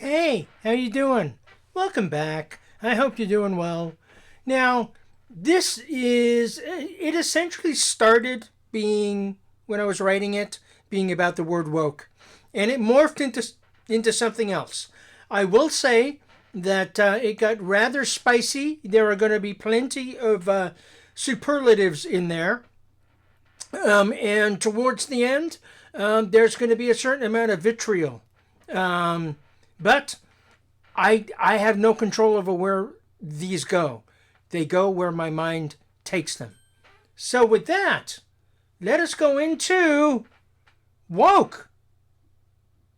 Hey, how you doing? Welcome back. I hope you're doing well. Now, it essentially started being, when I was writing it, being about the word woke. And it morphed into something else. I will say that it got rather spicy. There are going to be plenty of superlatives in there. And towards the end, there's going to be a certain amount of vitriol. But I have no control over where these go. They go where my mind takes them. So with that, let us go into woke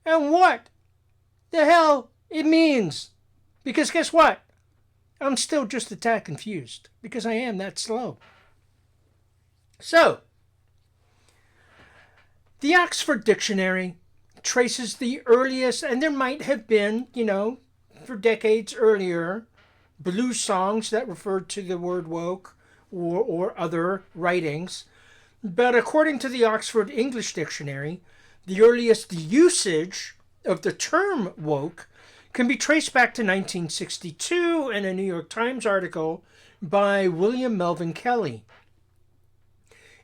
and what the hell it means. Because guess what? I'm still just a tad confused because I am that slow. So, the Oxford Dictionary traces the earliest, and there might have been, for decades earlier, blues songs that referred to the word woke or other writings. But according to the Oxford English Dictionary, the earliest usage of the term woke can be traced back to 1962 in a New York Times article by William Melvin Kelley.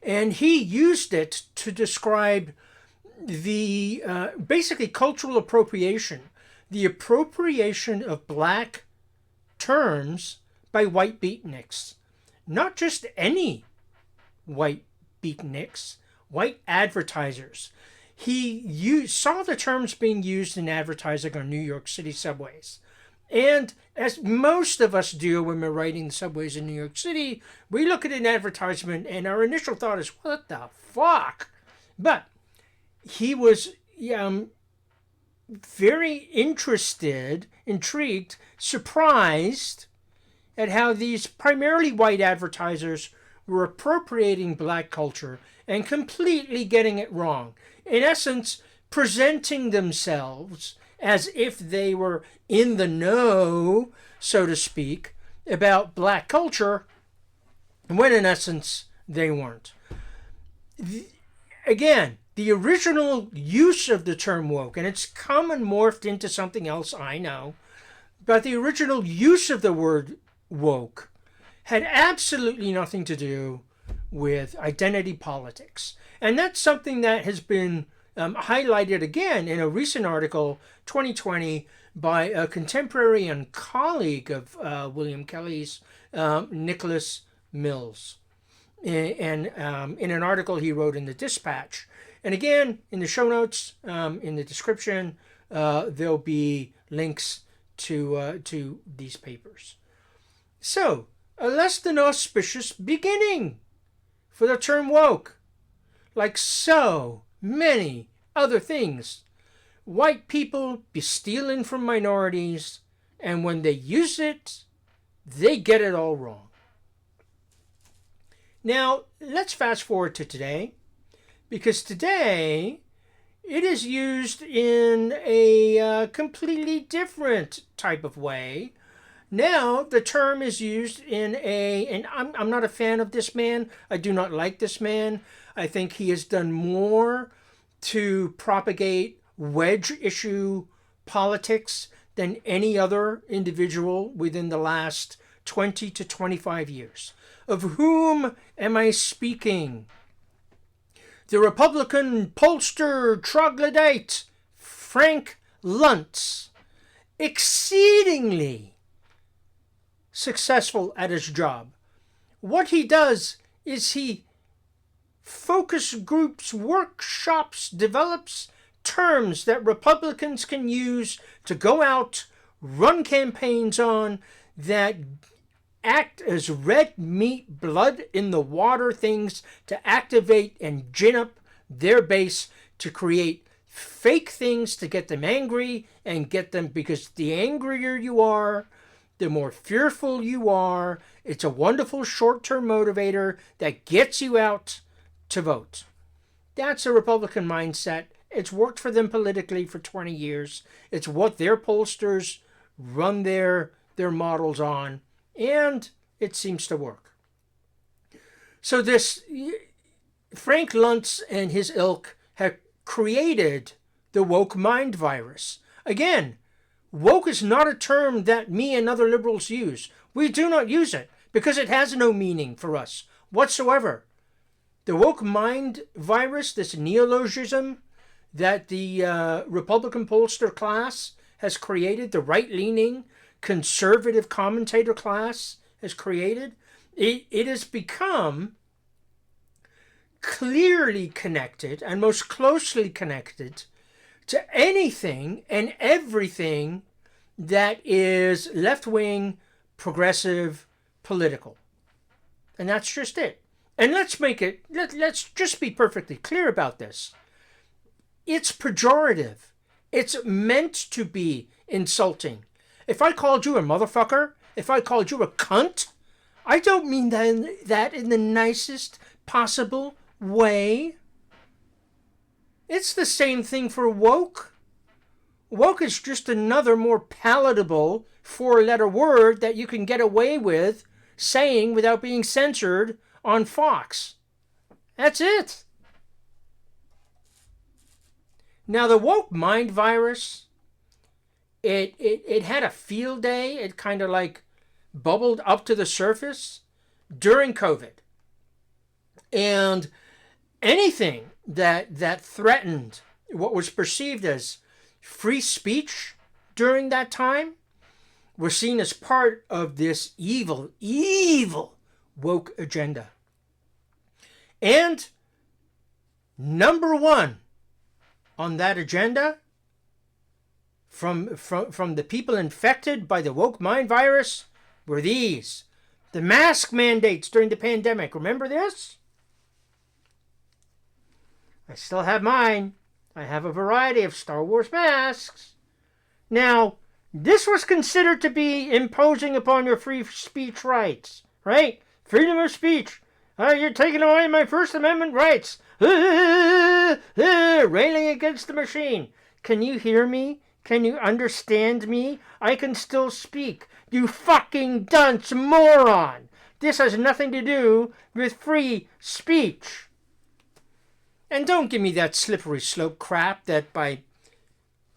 And he used it to describe the basically cultural appropriation, the appropriation of black terms by white beatniks. Not just any white beatniks, white advertisers. He saw the terms being used in advertising on New York City subways. And as most of us do when we're riding the subways in New York City, we look at an advertisement and our initial thought is, what the fuck? But he was very interested, intrigued, surprised at how these primarily white advertisers were appropriating black culture and completely getting it wrong. In essence, presenting themselves as if they were in the know, so to speak, about black culture, when in essence they weren't. Again, the original use of the term woke, and it's come and morphed into something else, I know, but the original use of the word woke had absolutely nothing to do with identity politics. And that's something that has been highlighted again in a recent article, 2020, by a contemporary and colleague of William Kelley's, Nicholas Mills, and in an article he wrote in the Dispatch. And again, in the show notes, in the description, there'll be links to these papers. So, a less than auspicious beginning for the term woke. Like so many other things, white people be stealing from minorities, and when they use it, they get it all wrong. Now, let's fast forward to today, because today it is used in a completely different type of way. Now, the term is used and I'm not a fan of this man. I do not like this man. I think he has done more to propagate wedge issue politics than any other individual within the last 20 to 25 years. Of whom am I speaking? The Republican pollster troglodyte Frank Luntz, exceedingly successful at his job. What he does is he focus groups, workshops, develops terms that Republicans can use to go out, run campaigns on, that act as red meat, blood in the water things to activate and gin up their base to create fake things to get them angry and get them, because the angrier you are, the more fearful you are. It's a wonderful short-term motivator that gets you out to vote. That's a Republican mindset. It's worked for them politically for 20 years. It's what their pollsters run their models on, and it seems to work. So this Frank Luntz and his ilk have created the woke mind virus. Again, Woke is not a term that me and other liberals use. We do not use it because it has no meaning for us whatsoever. The woke mind virus, this neologism that the Republican pollster class has created, the right-leaning conservative commentator class has created, it has become clearly connected and most closely connected to anything and everything that is left-wing, progressive, political. And that's just it. And let's just be perfectly clear about this. It's pejorative. It's meant to be insulting. If I called you a motherfucker, if I called you a cunt, I don't mean that in the nicest possible way. It's the same thing for woke. Woke is just another more palatable four-letter word that you can get away with saying without being censored on Fox. That's it. Now the woke mind virus, it had a field day. It kind of like bubbled up to the surface during COVID. And anything that threatened what was perceived as free speech during that time was seen as part of this evil woke agenda. And number one on that agenda from the people infected by the woke mind virus were these. The mask mandates during the pandemic. Remember this? I still have mine. I have a variety of Star Wars masks. Now, this was considered to be imposing upon your free speech rights, right? Freedom of speech. You're taking away my First Amendment rights. Railing against the machine. Can you hear me? Can you understand me? I can still speak. You fucking dunce moron. This has nothing to do with free speech. And don't give me that slippery slope crap that by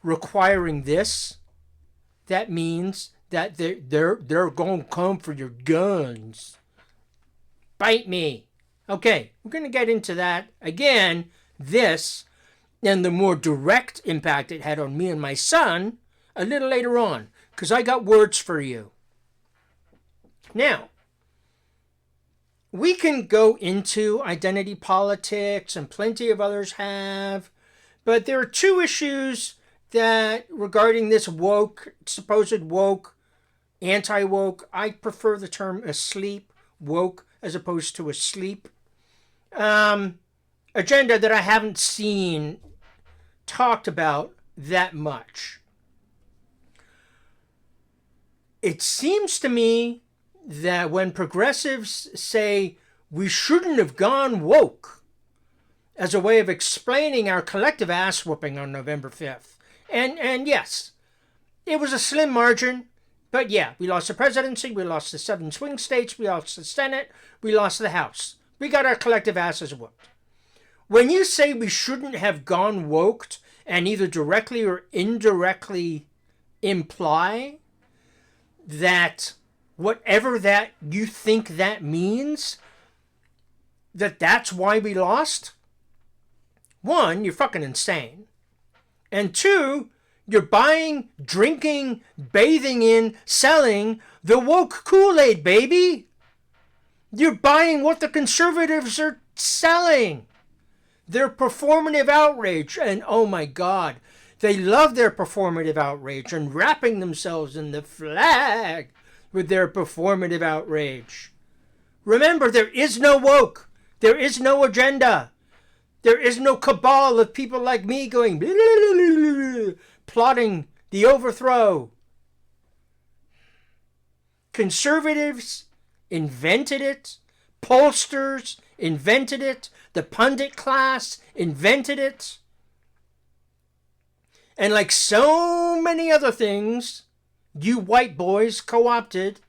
requiring this, that means that they're going to come for your guns. Bite me. Okay, we're going to get into that again, this, and the more direct impact it had on me and my son a little later on, because I got words for you. Now, we can go into identity politics, and plenty of others have, but there are two issues that regarding this woke, supposed woke, anti-woke, I prefer the term asleep, woke, as opposed to asleep, agenda that I haven't seen talked about that much. It seems to me that when progressives say we shouldn't have gone woke as a way of explaining our collective ass whooping on November 5th, and yes, it was a slim margin, but yeah, we lost the presidency, we lost the 7 swing states, we lost the Senate, we lost the House. We got our collective asses whooped. When you say we shouldn't have gone woked and either directly or indirectly imply that whatever that you think that means, that's why we lost, one, you're fucking insane. And two, you're buying, drinking, bathing in, selling the woke Kool-Aid, baby. You're buying what the conservatives are selling. Their performative outrage. And oh my God, they love their performative outrage and wrapping themselves in the flag with their performative outrage. Remember, there is no woke. There is no agenda. There is no cabal of people like me going blah, blah, blah, blah, plotting the overthrow. Conservatives invented it. Pollsters invented it. The pundit class invented it. And like so many other things, you white boys co-opted.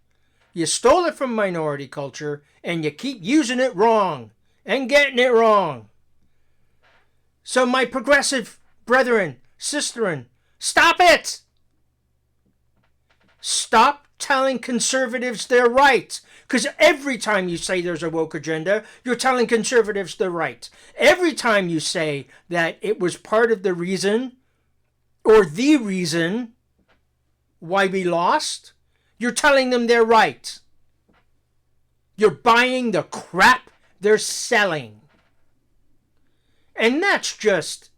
You stole it from minority culture and you keep using it wrong and getting it wrong. So my progressive brethren, sisterin, stop it! Stop telling conservatives they're right. Because every time you say there's a woke agenda, you're telling conservatives they're right. Every time you say that it was part of the reason or the reason why we lost, you're telling them they're right. You're buying the crap they're selling. And that's just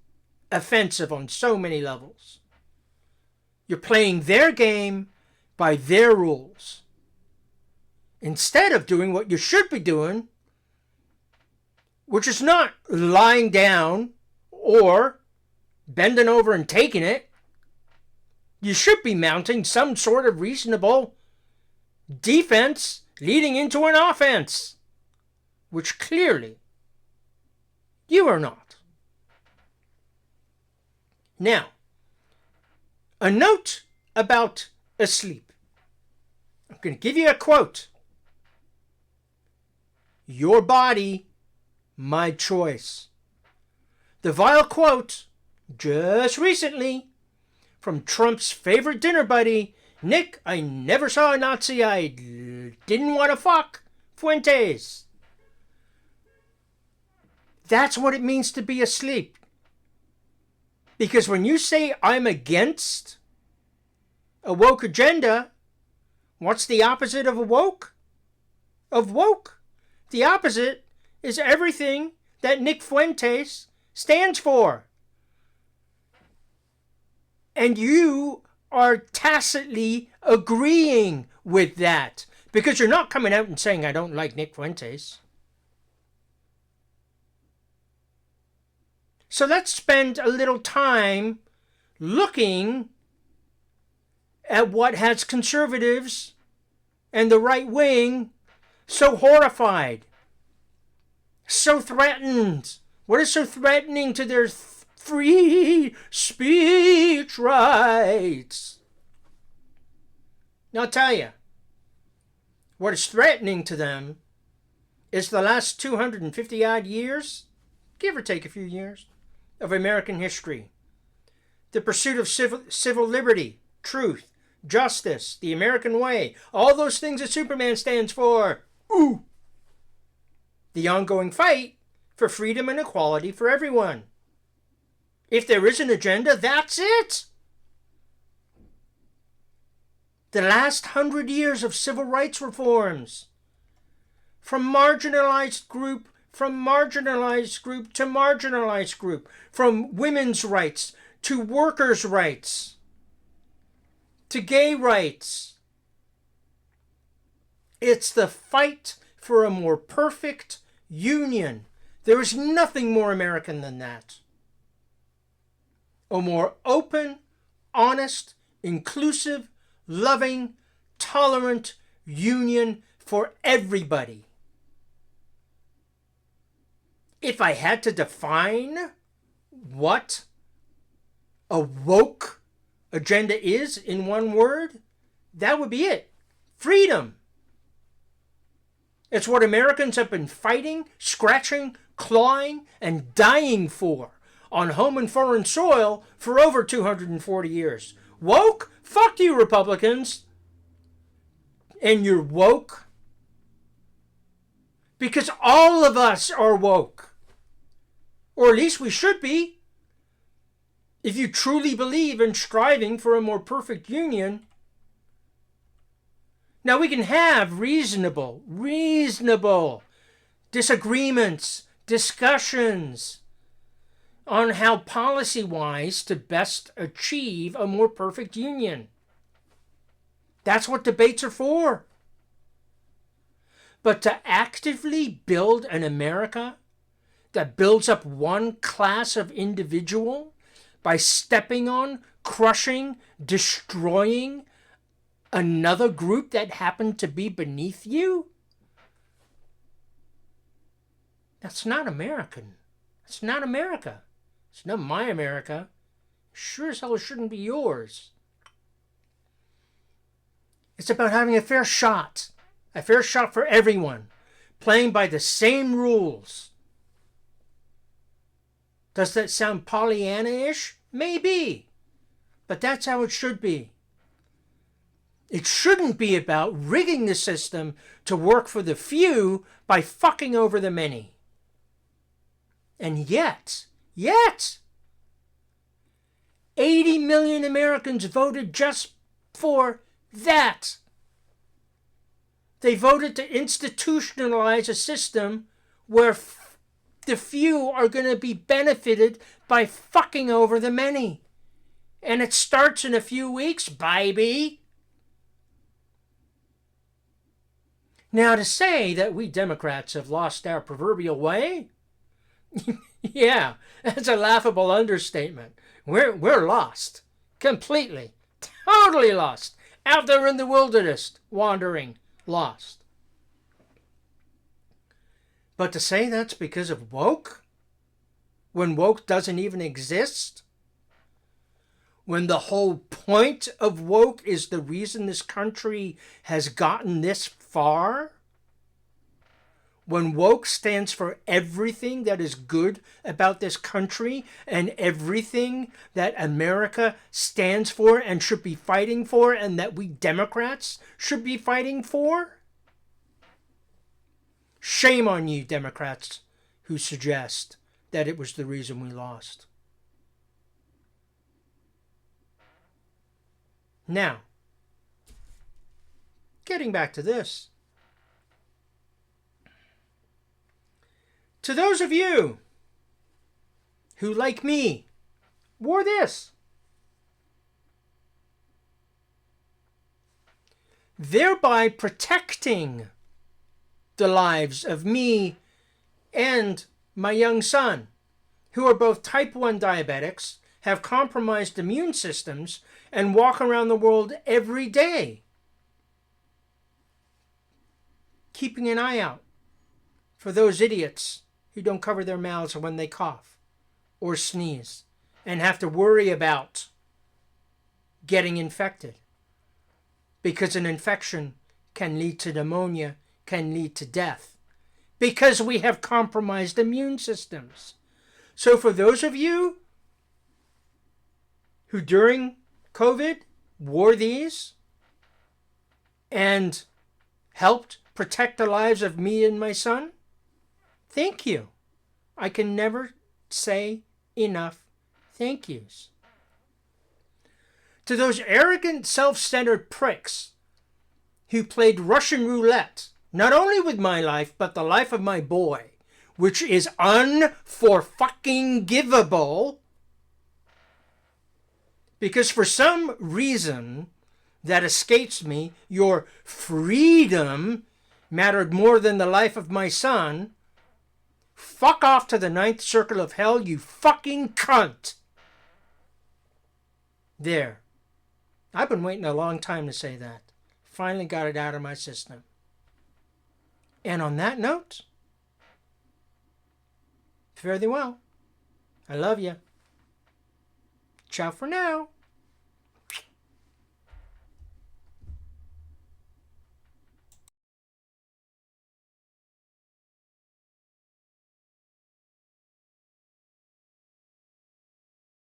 offensive on so many levels. You're playing their game by their rules, instead of doing what you should be doing, which is not lying down or bending over and taking it. You should be mounting some sort of reasonable defense leading into an offense, which clearly you are not. Now, a note about asleep. I'm going to give you a quote. Your body, my choice. The vile quote, just recently, from Trump's favorite dinner buddy, Nick, I never saw a Nazi I didn't want to fuck, Fuentes. That's what it means to be asleep. Because when you say I'm against a woke agenda, what's the opposite of a woke? Of woke? The opposite is everything that Nick Fuentes stands for. And you are tacitly agreeing with that. Because you're not coming out and saying, I don't like Nick Fuentes. So let's spend a little time looking at what has conservatives and the right wing so horrified, so threatened. What is so threatening to their free speech rights? Now I'll tell you, what is threatening to them is the last 250 odd years, give or take a few years, of American history. The pursuit of civil liberty, truth, justice, the American way, all those things that Superman stands for. Ooh! The ongoing fight for freedom and equality for everyone. If there is an agenda, that's it. The last 100 years of civil rights reforms, from marginalized group to marginalized group, from women's rights to workers' rights to gay rights. It's the fight for a more perfect union. There is nothing more American than that. A more open, honest, inclusive, loving, tolerant union for everybody. If I had to define what a woke agenda is in one word, that would be it. Freedom. It's what Americans have been fighting, scratching, clawing, and dying for on home and foreign soil for over 240 years. Woke? Fuck you, Republicans. And you're woke? Because all of us are woke. Or at least we should be. If you truly believe in striving for a more perfect union. Now we can have reasonable disagreements, discussions on how policy-wise to best achieve a more perfect union. That's what debates are for. But to actively build an America that builds up one class of individual by stepping on, crushing, destroying another group that happened to be beneath you? That's not American. That's not America. It's not my America. Sure as hell it shouldn't be yours. It's about having a fair shot for everyone, playing by the same rules. Does that sound Pollyanna-ish? Maybe. But that's how it should be. It shouldn't be about rigging the system to work for the few by fucking over the many. And yet, 80 million Americans voted just for that. They voted to institutionalize a system where the few are going to be benefited by fucking over the many. And it starts in a few weeks, baby. Now, to say that we Democrats have lost our proverbial way, yeah, that's a laughable understatement. We're lost. Completely. Totally lost. Out there in the wilderness, wandering, lost. But to say that's because of woke, when woke doesn't even exist, when the whole point of woke is the reason this country has gotten this far, when woke stands for everything that is good about this country and everything that America stands for and should be fighting for and that we Democrats should be fighting for? Shame on you, Democrats, who suggest that it was the reason we lost. Now, getting back to this. To those of you who, like me, wore this, thereby protecting the lives of me and my young son, who are both type 1 diabetics, have compromised immune systems, and walk around the world every day, keeping an eye out for those idiots who don't cover their mouths when they cough or sneeze and have to worry about getting infected. Because an infection can lead to pneumonia, can lead to death. Because we have compromised immune systems. So for those of you who during COVID wore these and helped protect the lives of me and my son, thank you. I can never say enough thank yous. To those arrogant, self-centered pricks who played Russian roulette, not only with my life, but the life of my boy, which is unfor-fucking-givable, because for some reason that escapes me, your freedom mattered more than the life of my son. Fuck off to the ninth circle of hell, you fucking cunt. There. I've been waiting a long time to say that. Finally got it out of my system. And on that note, fare thee well. I love you. Ciao for now.